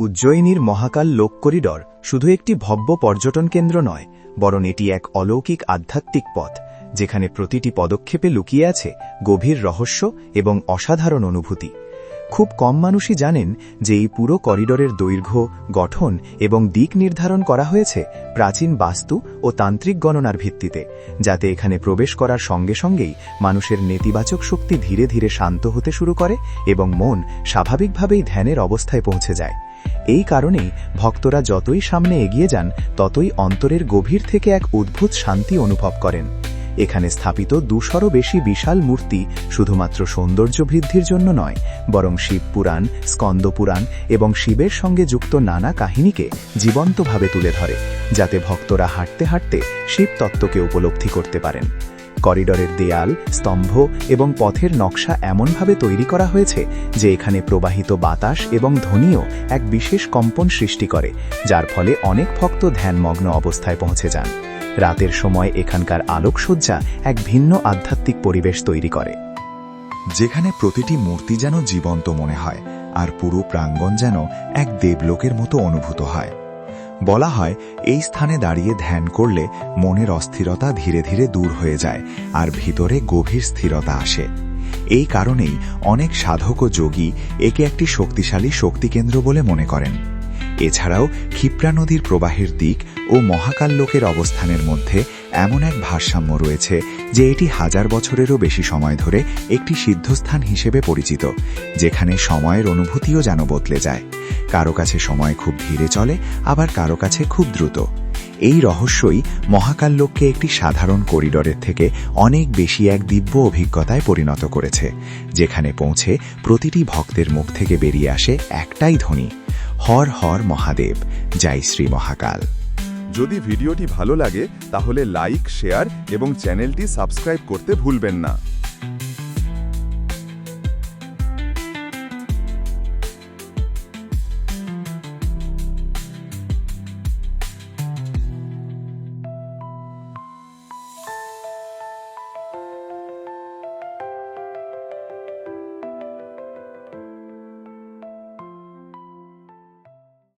উজ্জয়িনীর মহাকাল লোক করিডর শুধু একটি ভব্য পর্যটন কেন্দ্র নয়, বরং এটি এক অলৌকিক আধ্যাত্মিক পথ, যেখানে প্রতিটি পদক্ষেপে লুকিয়ে আছে গভীর রহস্য এবং অসাধারণ অনুভূতি। খুব কম মানুষই জানেন যে এই পুরো করিডরের দৈর্ঘ্য, গঠন এবং দিক নির্ধারণ করা হয়েছে প্রাচীন বাস্তু ও তান্ত্রিক গণনার ভিত্তিতে, যাতে এখানে প্রবেশ করার সঙ্গে সঙ্গেই মানুষের নেতিবাচক শক্তি ধীরে ধীরে শান্ত হতে শুরু করে এবং মন স্বাভাবিকভাবেই ধ্যানের অবস্থায় পৌঁছে যায়। এই কারণেই ভক্তরা যতই সামনে এগিয়ে যান, ততই অন্তরের গভীর থেকে এক অদ্ভুত শান্তি অনুভব করেন। এখানে স্থাপিত 200-রও বেশি বিশাল মূর্তি শুধুমাত্র সৌন্দর্য বৃদ্ধির জন্য নয়, বরং শিব পুরাণ, স্কন্দ পুরাণ এবং শিবের সঙ্গে যুক্ত নানা কাহিনীকে জীবন্তভাবে তুলে ধরে, যাতে ভক্তরা হাঁটতে হাঁটতে শিব তত্ত্বকে উপলব্ধি করতে পারেন। করিডরের দেয়াল, স্তম্ভ এবং পথের নকশা এমনভাবে তৈরি করা হয়েছে যে এখানে প্রবাহিত বাতাস এবং ধ্বনিও এক বিশেষ কম্পন সৃষ্টি করে, যার ফলে অনেক ভক্ত ধ্যানমগ্ন অবস্থায় পৌঁছে যান। রাতের সময় এখানকার আলোকসজ্জা এক ভিন্ন আধ্যাত্মিক পরিবেশ তৈরি করে, যেখানে প্রতিটি মূর্তি যেন জীবন্ত মনে হয় আর পুরো প্রাঙ্গণ যেন এক দেবলোকের মতো অনুভূত হয়। বলা হয়, এই স্থানে দাঁড়িয়ে ধ্যান করলে মনের অস্থিরতা ধীরে ধীরে দূর হয়ে যায় আর ভিতরে গভীর স্থিরতা আসে। এই কারণেই অনেক সাধক ও যোগী একে একটি শক্তিশালী শক্তিকেন্দ্র বলে মনে করেন। এছাড়াও ক্ষিপ্রা নদীর প্রবাহের দিক ও মহাকাল লোকের অবস্থানের মধ্যে এমন এক ভারসাম্য রয়েছে যে এটি 1000 বছরেরও বেশি সময় ধরে একটি সিদ্ধস্থান হিসেবে পরিচিত, যেখানে সময়ের অনুভূতিও যেন বদলে যায়। কারো কাছে সময় খুব ধীরে চলে, আবার কারো কাছে খুব দ্রুত। এই রহস্যই মহাকাল লোককে একটি সাধারণ করিডরের থেকে অনেক বেশি এক দিব্য অভিজ্ঞতায় পরিণত করেছে, যেখানে পৌঁছে প্রতিটি ভক্তের মুখ থেকে বেরিয়ে আসে একটাই ধ্বনি, হর হর মহাদেব, জয় শ্রী মহাকাল। যদি ভিডিওটি ভালো লাগে তাহলে লাইক, শেয়ার এবং চ্যানেলটি সাবস্ক্রাইব করতে ভুলবেন না।